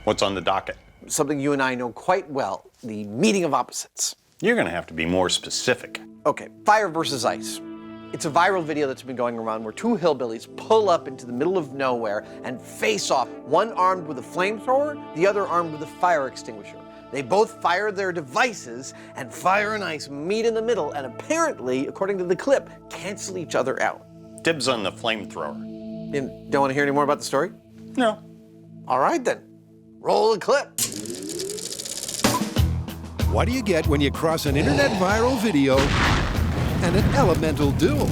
What's on the docket? Something you and I know quite well, the meeting of opposites. You're going to have to be more specific. Okay, fire versus ice. It's a viral video that's been going around where two hillbillies pull up into the middle of nowhere and face off, one armed with a flamethrower, the other armed with a fire extinguisher. They both fire their devices, and fire and ice meet in the middle, and apparently, according to the clip, cancel each other out. Dibs on the flamethrower. You don't want to hear any more about the story? No. All right then, roll the clip. What do you get when you cross an internet viral video and an elemental duel?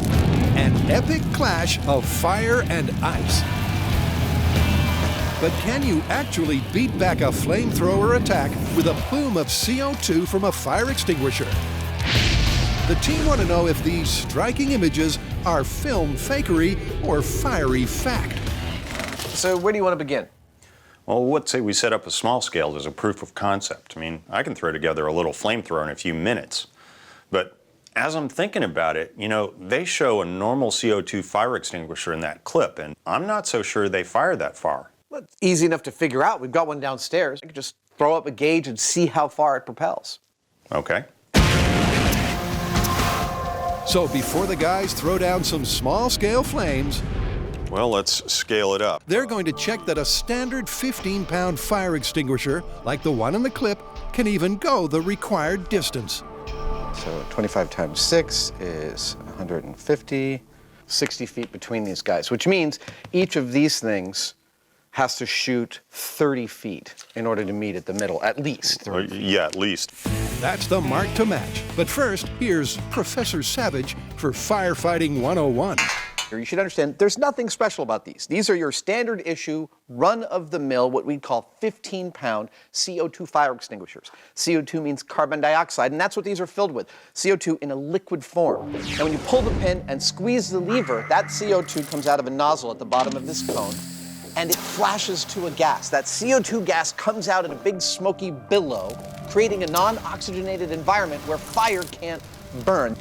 An epic clash of fire and ice. But can you actually beat back a flamethrower attack with a plume of CO2 from a fire extinguisher? The team want to know if these striking images are film fakery or fiery fact. So where do you want to begin? Well, let's say we set up a small scale as a proof of concept. I mean, I can throw together a little flamethrower in a few minutes. But as I'm thinking about it, you know, they show a normal CO2 fire extinguisher in that clip, and I'm not so sure they fire that far. Well, it's easy enough to figure out. We've got one downstairs. I could just throw up a gauge and see how far it propels. Okay. So before the guys throw down some small-scale flames, Well, let's scale it up. they're going to check that a standard 15-pound fire extinguisher, like the one in the clip, can even go the required distance. So 25 times 6 is 150, 60 feet between these guys, which means each of these things has to shoot 30 feet in order to meet at the middle, at least 30 feet. Yeah, at least. That's the mark to match. But first, here's Professor Savage for Firefighting 101. You should understand, there's nothing special about these. These are your standard issue, run-of-the-mill, what we'd call 15-pound CO2 fire extinguishers. CO2 means carbon dioxide, and that's what these are filled with, CO2 in a liquid form. And when you pull the pin and squeeze the lever, that CO2 comes out of a nozzle at the bottom of this cone, and it flashes to a gas. That CO2 gas comes out in a big smoky billow, creating a non-oxygenated environment where fire can't burn.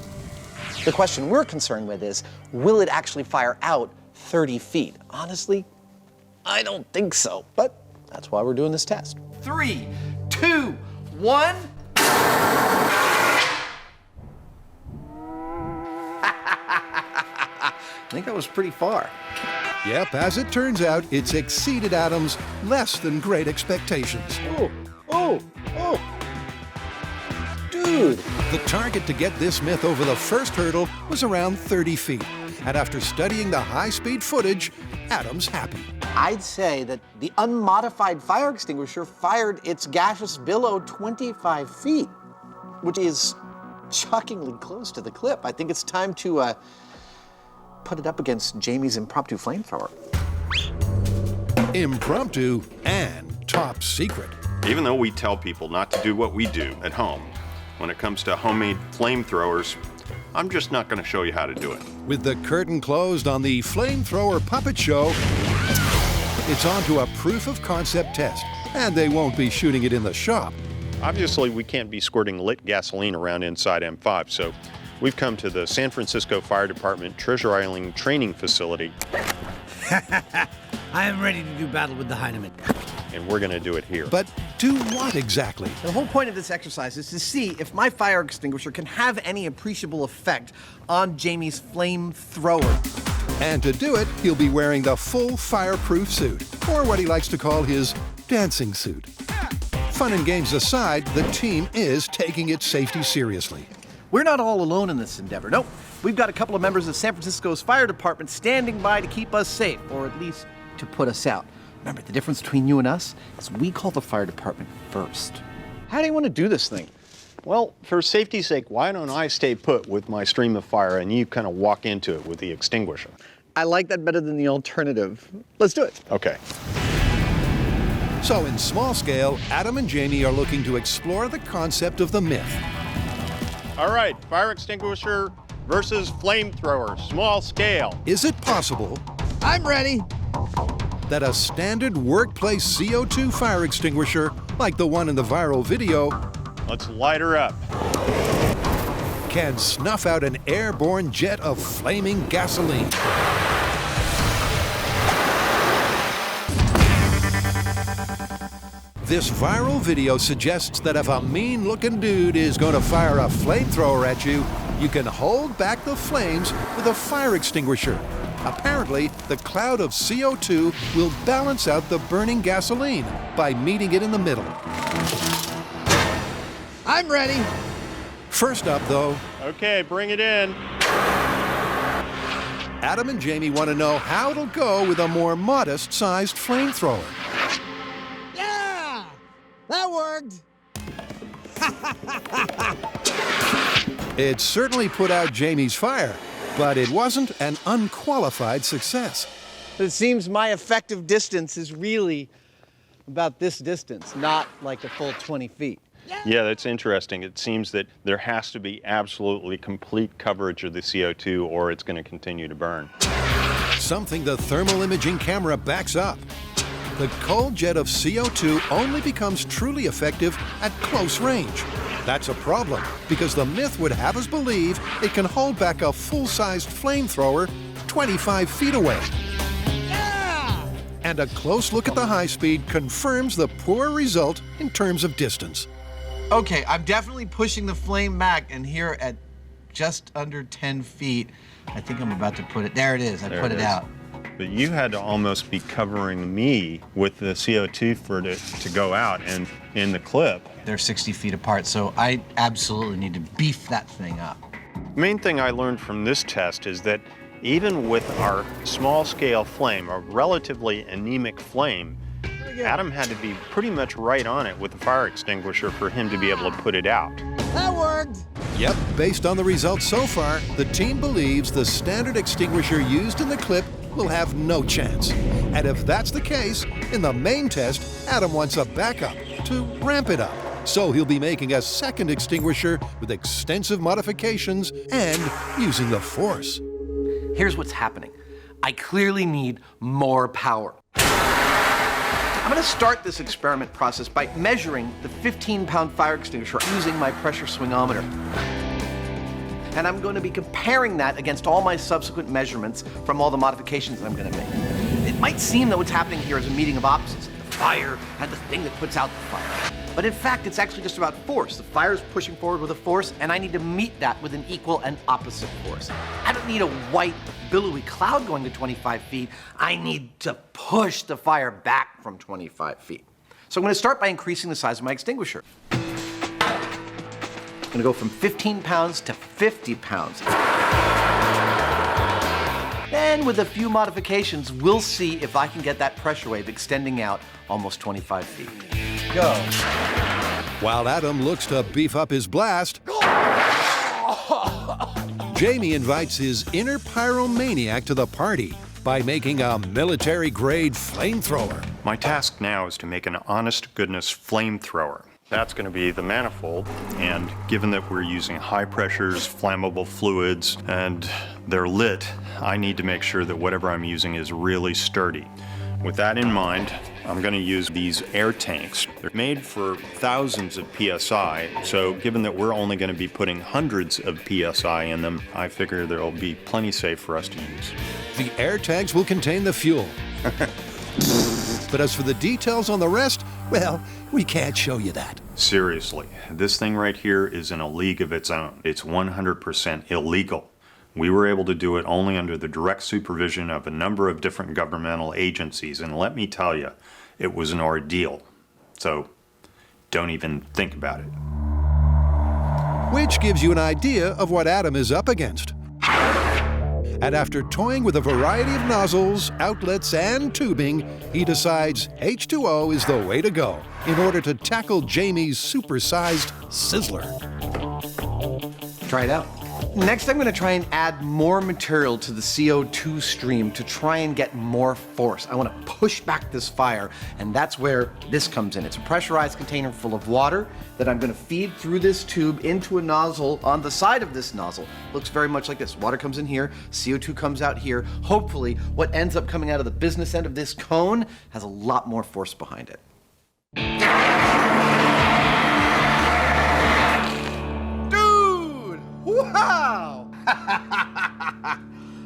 The question we're concerned with is, will it actually fire out 30 feet? Honestly, I don't think so, but that's why we're doing this test. 3, 2, 1. I think that was pretty far. Yep, as it turns out, it's exceeded Adam's less than great expectations. Oh, dude. The target to get this myth over the first hurdle was around 30 feet. And after studying the high-speed footage, Adam's happy. I'd say that the unmodified fire extinguisher fired its gaseous billow 25 feet, which is shockingly close to the clip. I think it's time to put it up against Jamie's impromptu flamethrower. Impromptu and top secret. Even though we tell people not to do what we do at home, when it comes to homemade flamethrowers, I'm just not going to show you how to do it. With the curtain closed on the flamethrower puppet show, it's on to a proof of concept test, and they won't be shooting it in the shop. Obviously, we can't be squirting lit gasoline around inside M5, so we've come to the San Francisco Fire Department Treasure Island Training Facility. I am ready to do battle with the Heinemann. And we're going to do it here. But do what exactly? The whole point of this exercise is to see if my fire extinguisher can have any appreciable effect on Jamie's flamethrower. And to do it, he'll be wearing the full fireproof suit, or what he likes to call his dancing suit. Fun and games aside, the team is taking its safety seriously. We're not all alone in this endeavor. Nope. We've got a couple of members of San Francisco's fire department standing by to keep us safe, or at least to put us out. Remember, the difference between you and us is we call the fire department first. How do you want to do this thing? Well, for safety's sake, why don't I stay put with my stream of fire and you kind of walk into it with the extinguisher? I like that better than the alternative. Let's do it. Okay. So in small scale, Adam and Jamie are looking to explore the concept of the myth. All right, fire extinguisher versus flamethrower, small scale. Is it possible I'm ready. that a standard workplace CO2 fire extinguisher, like the one in the viral video, Let's light her up. can snuff out an airborne jet of flaming gasoline? This viral video suggests that if a mean-looking dude is going to fire a flamethrower at you, you can hold back the flames with a fire extinguisher. Apparently, the cloud of CO2 will balance out the burning gasoline by meeting it in the middle. I'm ready. First up, though, Okay, bring it in. Adam and Jamie want to know how it'll go with a more modest-sized flamethrower. Yeah! That worked. It certainly put out Jamie's fire, but it wasn't an unqualified success. It seems my effective distance is really about this distance, not like a full 20 feet. Yeah, that's interesting. It seems that there has to be absolutely complete coverage of the CO2 or it's going to continue to burn. Something the thermal imaging camera backs up. The cold jet of CO2 only becomes truly effective at close range. That's a problem, because the myth would have us believe it can hold back a full-sized flamethrower 25 feet away. Yeah! And a close look at the high speed confirms the poor result in terms of distance. Okay, I'm definitely pushing the flame back, and here at just under 10 feet, I think I'm about to put it. There it is. I There put it it is. out. But you had to almost be covering me with the CO2 for it to go out. And in the clip, They're 60 feet apart, so I absolutely need to beef that thing up. the main thing I learned from this test is that even with our small scale flame, a relatively anemic flame, Adam had to be pretty much right on it with the fire extinguisher for him to be able to put it out. That worked. Yep, based on the results so far, the team believes the standard extinguisher used in the clip will have no chance. And if that's the case, in the main test, Adam wants a backup to ramp it up. So he'll be making a second extinguisher with extensive modifications and using the force. Here's what's happening. I clearly need more power. I'm going to start this experiment process by measuring the 15-pound fire extinguisher using my pressure swingometer. And I'm going to be comparing that against all my subsequent measurements from all the modifications that I'm going to make. It might seem that what's happening here is a meeting of opposites, the fire and the thing that puts out the fire. But in fact, it's actually just about force. The fire is pushing forward with a force, and I need to meet that with an equal and opposite force. I don't need a white, billowy cloud going to 25 feet. I need to push the fire back from 25 feet. So I'm going to start by increasing the size of my extinguisher. I'm going to go from 15 pounds to 50 pounds. Then, with a few modifications, we'll see if I can get that pressure wave extending out almost 25 feet. Go. While Adam looks to beef up his blast, Jamie invites his inner pyromaniac to the party by making a military-grade flamethrower. My task now is to make an honest-to-goodness flamethrower. That's going to be the manifold, and given that we're using high pressures, flammable fluids, and they're lit, I need to make sure that whatever I'm using is really sturdy. With that in mind, I'm going to use these air tanks. They're made for thousands of PSI, so given that we're only going to be putting hundreds of PSI in them, I figure they'll be plenty safe for us to use. The air tanks will contain the fuel. But as for the details on the rest, well, we can't show you that. Seriously, this thing right here is in a league of its own. It's 100% illegal. We were able to do it only under the direct supervision of a number of different governmental agencies, and let me tell you, it was an ordeal. So, don't even think about it. Which gives you an idea of what Adam is up against. And after toying with a variety of nozzles, outlets, and tubing, he decides H2O is the way to go in order to tackle Jamie's supersized sizzler. Try it out. Next, I'm going to try and add more material to the CO2 stream to try and get more force. I want to push back this fire, and that's where this comes in. It's a pressurized container full of water that I'm going to feed through this tube into a nozzle on the side of this nozzle. Looks very much like this. Water comes in here, CO2 comes out here. Hopefully, what ends up coming out of the business end of this cone has a lot more force behind it. Wow!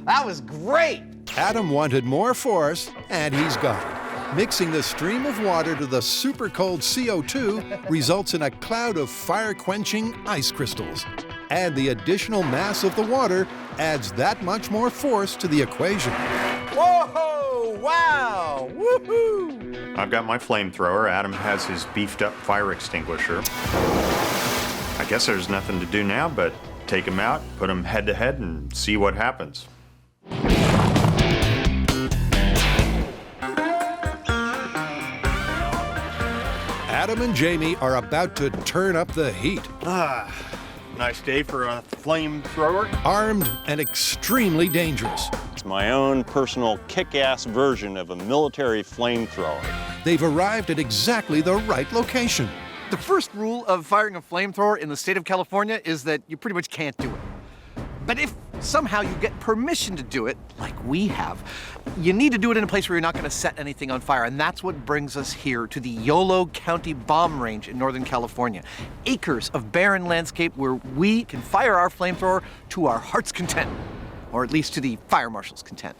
That was great! Adam wanted more force, and he's got it. Mixing the stream of water to the super cold CO2 results in a cloud of fire-quenching ice crystals. And the additional mass of the water adds that much more force to the equation. Whoa! Wow! Woohoo! I've got my flamethrower. Adam has his beefed up fire extinguisher. I guess there's nothing to do now but take them out, put them head to head, and see what happens. Adam and Jamie are about to turn up the heat. Nice day for a flamethrower. Armed and extremely dangerous. It's my own personal kick-ass version of a military flamethrower. They've arrived at exactly the right location. The first rule of firing a flamethrower in the state of California is that you pretty much can't do it. But if somehow you get permission to do it, like we have, you need to do it in a place where you're not going to set anything on fire. And that's what brings us here to the Yolo County Bomb Range in Northern California. Acres of barren landscape where we can fire our flamethrower to our heart's content, or at least to the fire marshal's content.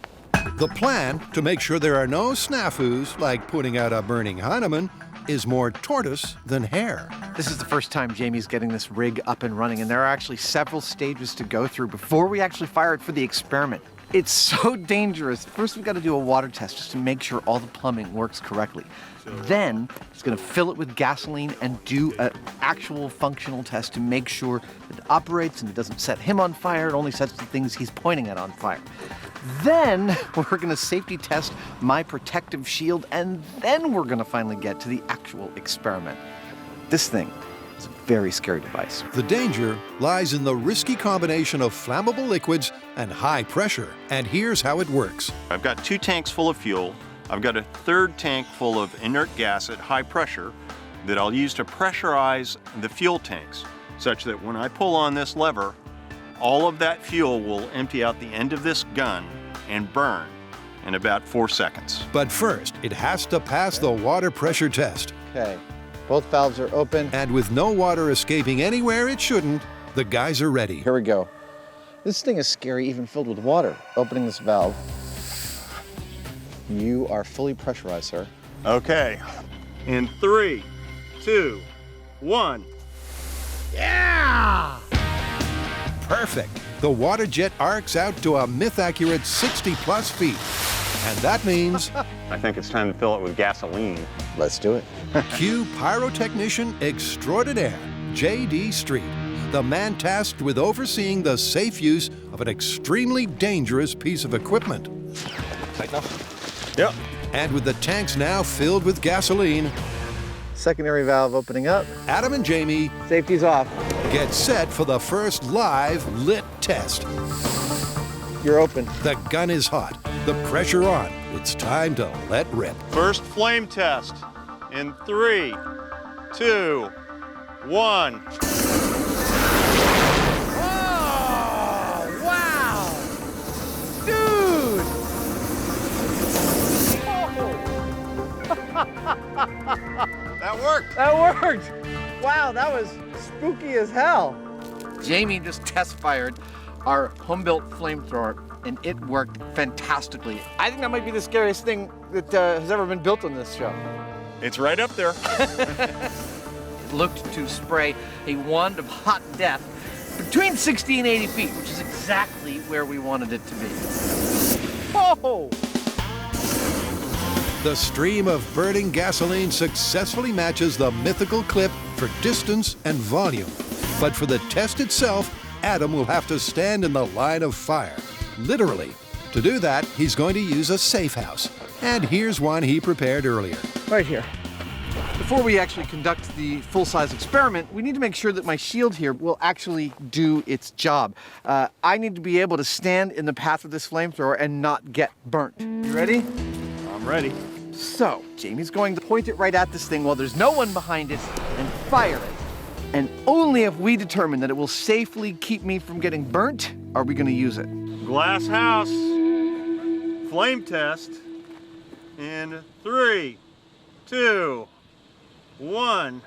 The plan, to make sure there are no snafus like putting out a burning Heinemann, is more tortoise than hare. This is the first time Jamie's getting this rig up and running, and there are actually several stages to go through before we actually fire it for the experiment. It's so dangerous. First, we've got to do a water test just to make sure all the plumbing works correctly. Then, he's going to fill it with gasoline and do an actual functional test to make sure that it operates and it doesn't set him on fire. It only sets the things he's pointing at on fire. Then, we're going to safety test my protective shield, and then we're going to finally get to the actual experiment. This thing is a very scary device. The danger lies in the risky combination of flammable liquids and high pressure. And here's how it works. I've got 2 tanks full of fuel. I've got a 3rd tank full of inert gas at high pressure that I'll use to pressurize the fuel tanks, such that when I pull on this lever, all of that fuel will empty out the end of this gun and burn in about 4 seconds. But first, it has to pass the water pressure test. Okay, both valves are open. And with no water escaping anywhere it shouldn't, the guys are ready. Here we go. This thing is scary, even filled with water. Opening this valve. You are fully pressurized, sir. Okay, in 3, 2, 1. Yeah! Perfect. The water jet arcs out to a myth-accurate 60-plus feet. And that means I think it's time to fill it with gasoline. Let's do it. cue pyrotechnician extraordinaire, J.D. Street, the man tasked with overseeing the safe use of an extremely dangerous piece of equipment. Tight enough? Yep. And with the tanks now filled with gasoline, Secondary valve opening up. Adam and Jamie Safety's off. get set for the first live lit test. You're open. The gun is hot, the pressure on. It's time to let rip. First flame test in 3, 2, 1. Oh, wow! Dude! That worked. That worked! Wow, that was spooky as hell. Jamie just test fired our home-built flamethrower, and it worked fantastically. I think that might be the scariest thing that has ever been built on this show. It's right up there. It looked to spray a wand of hot death between 60 and 80 feet, which is exactly where we wanted it to be. Oh! The stream of burning gasoline successfully matches the mythical clip for distance and volume. But for the test itself, Adam will have to stand in the line of fire, literally. To do that, he's going to use a safe house. And here's one he prepared earlier. Right here. Before we actually conduct the full-size experiment, we need to make sure that my shield here will actually do its job. I need to be able to stand in the path of this flamethrower and not get burnt. You ready? I'm ready. So, Jamie's going to point it right at this thing while there's no one behind it and fire it. And only if we determine that it will safely keep me from getting burnt are we going to use it. Glass house flame test in 3, 2, 1.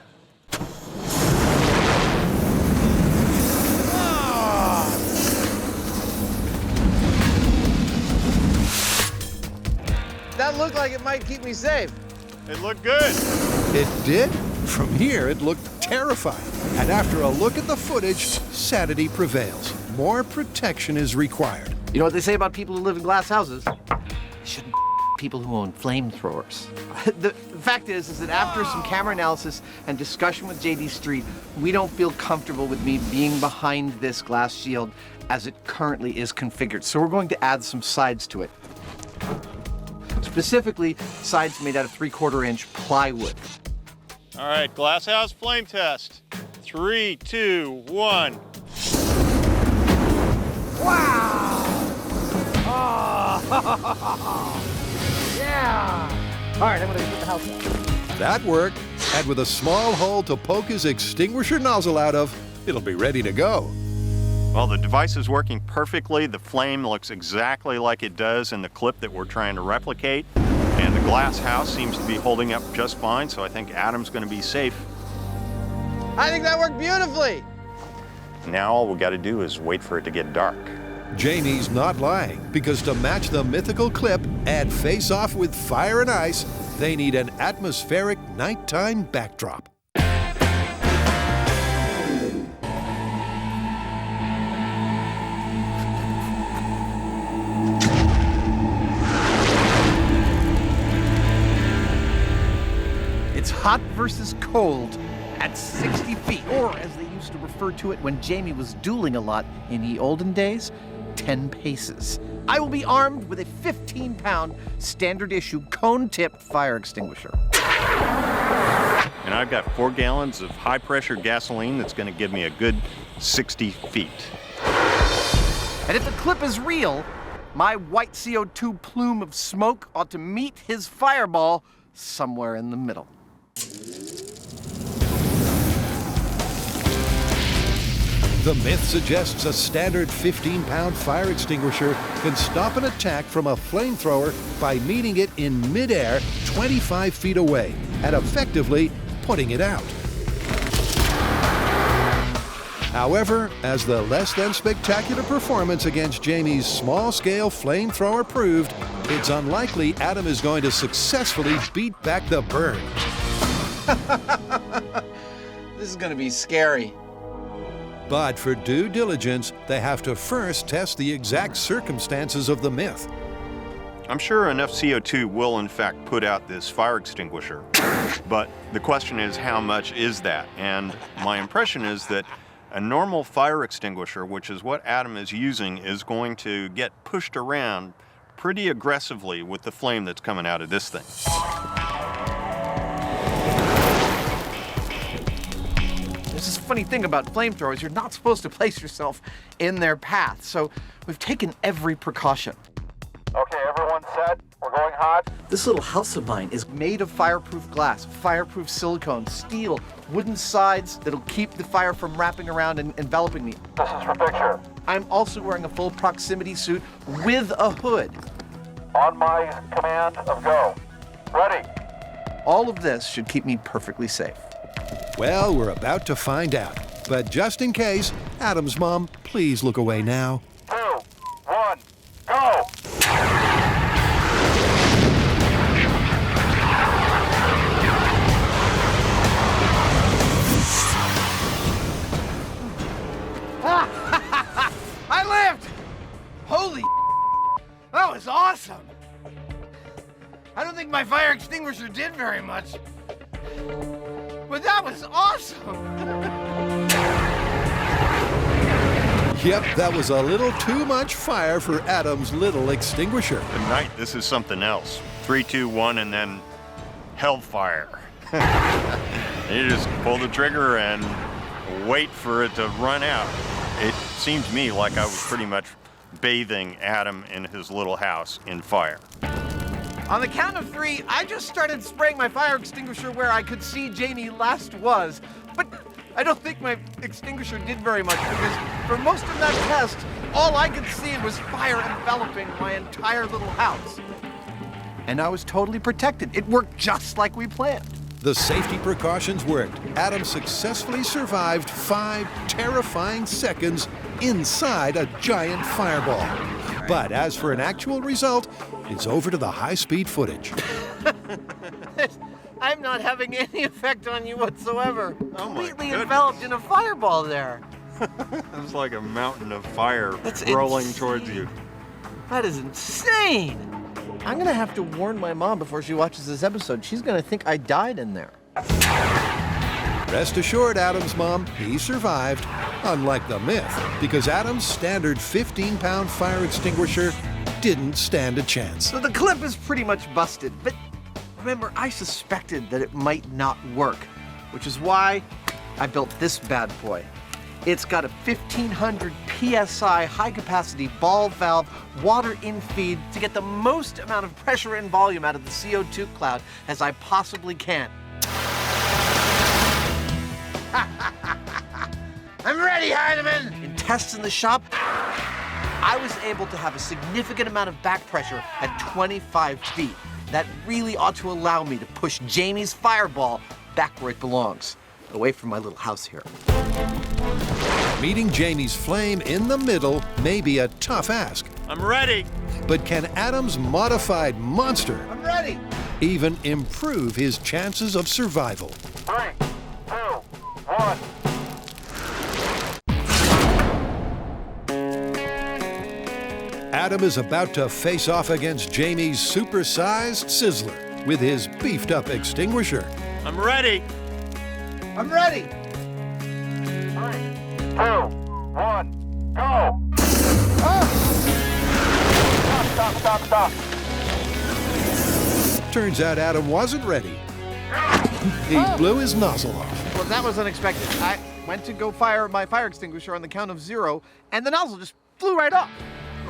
That that look like it might keep me safe? It looked good. It did? From here, it looked terrifying. And after a look at the footage, sanity prevails. More protection is required. You know what they say about people who live in glass houses? They shouldn't people who own flamethrowers. The fact is that after some camera analysis and discussion with JD Street, we don't feel comfortable with me being behind this glass shield as it currently is configured. So we're going to add some sides to it. Specifically, sides made out of 3/4 inch plywood. All right, glass house flame test. 3, 2, 1. Wow! Oh! Yeah! All right, I'm gonna put the house out. That worked. And with a small hole to poke his extinguisher nozzle out of, it'll be ready to go. Well, the device is working perfectly. The flame looks exactly like it does in the clip that we're trying to replicate. And the glass house seems to be holding up just fine, so I think Adam's going to be safe. I think that worked beautifully. Now all we got to do is wait for it to get dark. Jamie's not lying, because to match the mythical clip and face off with fire and ice, they need an atmospheric nighttime backdrop. It's hot versus cold at 60 feet, or as they used to refer to it when Jamie was dueling a lot in the olden days, 10 paces. I will be armed with a 15-pound standard issue cone-tipped fire extinguisher. And I've got 4 gallons of high-pressure gasoline that's going to give me a good 60 feet. And if the clip is real, my white CO2 plume of smoke ought to meet his fireball somewhere in the middle. The myth suggests a standard 15-pound fire extinguisher can stop an attack from a flamethrower by meeting it in midair 25 feet away and effectively putting it out. However, as the less than spectacular performance against Jamie's small-scale flamethrower proved, it's unlikely Adam is going to successfully beat back the burn. This is going to be scary. But for due diligence, they have to first test the exact circumstances of the myth. I'm sure enough CO2 will in fact put out this fire extinguisher, but the question is how much is that? And my impression is that a normal fire extinguisher, which is what Adam is using, is going to get pushed around pretty aggressively with the flame that's coming out of this thing. This is a funny thing about flamethrowers. You're not supposed to place yourself in their path, so we've taken every precaution. Okay, everyone set? We're going hot? This little house of mine is made of fireproof glass, fireproof silicone, steel, wooden sides that'll keep the fire from wrapping around and enveloping me. This is for picture. I'm also wearing a full proximity suit with a hood. On my command of go. Ready? All of this should keep me perfectly safe. Well, we're about to find out. But just in case, Adam's mom, please look away now. 2, 1, go! I lived! Holy that was awesome! I don't think my fire extinguisher did very much, but that was awesome! Yep, that was a little too much fire for Adam's little extinguisher. Tonight, this is something else. 3, 2, 1, and then hellfire. You just pull the trigger and wait for it to run out. It seemed to me like I was pretty much bathing Adam in his little house in fire. On the count of 3, I just started spraying my fire extinguisher where I could see Jamie last was. But I don't think my extinguisher did very much because for most of that test, all I could see was fire enveloping my entire little house. And I was totally protected. It worked just like we planned. The safety precautions worked. Adam successfully survived 5 terrifying seconds inside a giant fireball. But as for an actual result, it's over to the high-speed footage. I'm not having any effect on you whatsoever. Oh my Completely goodness. enveloped in a fireball there. It's like a mountain of fire That's rolling insane. towards you. That is insane. I'm gonna have to warn my mom before she watches this episode. She's gonna think I died in there. Rest assured, Adam's mom, he survived, unlike the myth, because Adam's standard 15-pound fire extinguisher didn't stand a chance. So the clip is pretty much busted, but remember, I suspected that it might not work, which is why I built this bad boy. It's got a 1500 PSI high-capacity ball valve water infeed to get the most amount of pressure and volume out of the CO2 cloud as I possibly can. I'm ready, Heinemann! In tests in the shop, I was able to have a significant amount of back pressure at 25 feet. That really ought to allow me to push Jamie's fireball back where it belongs, away from my little house here. Meeting Jamie's flame in the middle may be a tough ask, I'm ready. but can Adam's modified monster I'm ready! even improve his chances of survival? 3, 2, 1. Adam is about to face off against Jamie's supersized sizzler with his beefed-up extinguisher. I'm ready. I'm ready! 3, 2, 1, go! Stop. Turns out Adam wasn't ready. He blew his nozzle off. Well, that was unexpected. I went to go fire my fire extinguisher on the count of 0, and the nozzle just flew right off.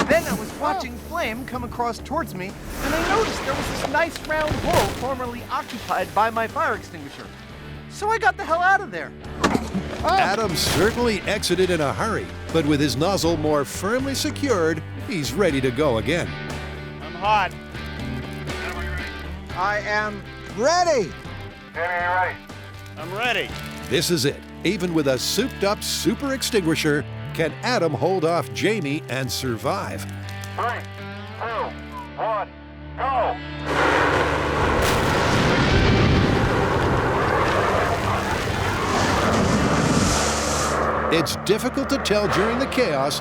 Then I was watching flame come across towards me, and I noticed there was this nice round hole formerly occupied by my fire extinguisher. So I got the hell out of there. Adam certainly exited in a hurry, but with his nozzle more firmly secured, he's ready to go again. I'm hot. I am ready. Jamie, you ready? I'm ready. This is it. Even with a souped-up super extinguisher, can Adam hold off Jamie and survive? 3, 2, 1, go! It's difficult to tell during the chaos,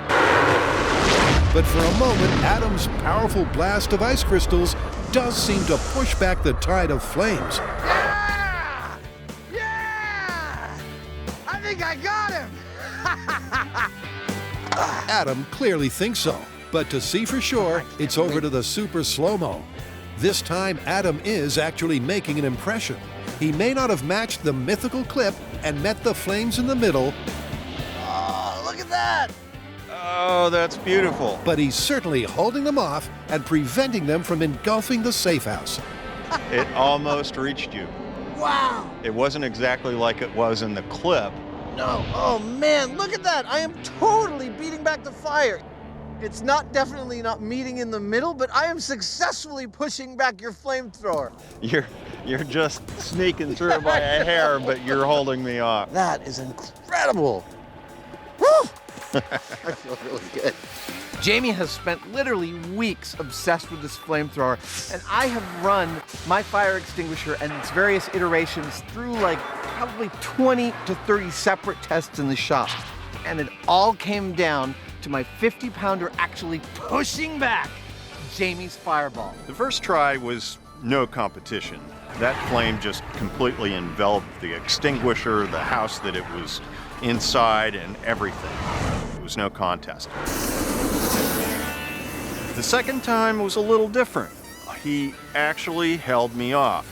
but for a moment, Adam's powerful blast of ice crystals does seem to push back the tide of flames. Yeah! Yeah! I think I got him! Adam clearly thinks so, but to see for sure, it's over to the super slow-mo. This time, Adam is actually making an impression. He may not have matched the mythical clip and met the flames in the middle, Oh, look at that! Oh, that's beautiful. but he's certainly holding them off and preventing them from engulfing the safe house. It almost reached you. Wow! It wasn't exactly like it was in the clip. No, oh man, look at that! I am totally beating back the fire. It's definitely not meeting in the middle, but I am successfully pushing back your flamethrower. You're just sneaking through by a hair, but you're holding me off. That is incredible. Woo! I feel really good. Jamie has spent literally weeks obsessed with this flamethrower, and I have run my fire extinguisher and its various iterations through like probably 20 to 30 separate tests in the shop. And it all came down to my 50-pounder actually pushing back Jamie's fireball. The first try was no competition. That flame just completely enveloped the extinguisher, the house that it was inside, and everything. It was no contest. The second time was a little different. He actually held me off.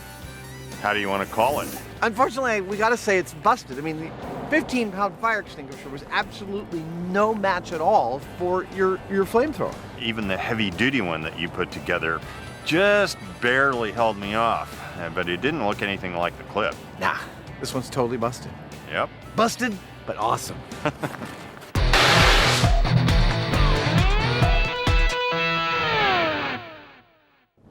How do you want to call it? Unfortunately, we gotta say it's busted. I mean, the 15-pound fire extinguisher was absolutely no match at all for your flamethrower. Even the heavy-duty one that you put together just barely held me off, but it didn't look anything like the clip. Nah, this one's totally busted. Yep. Busted, but awesome.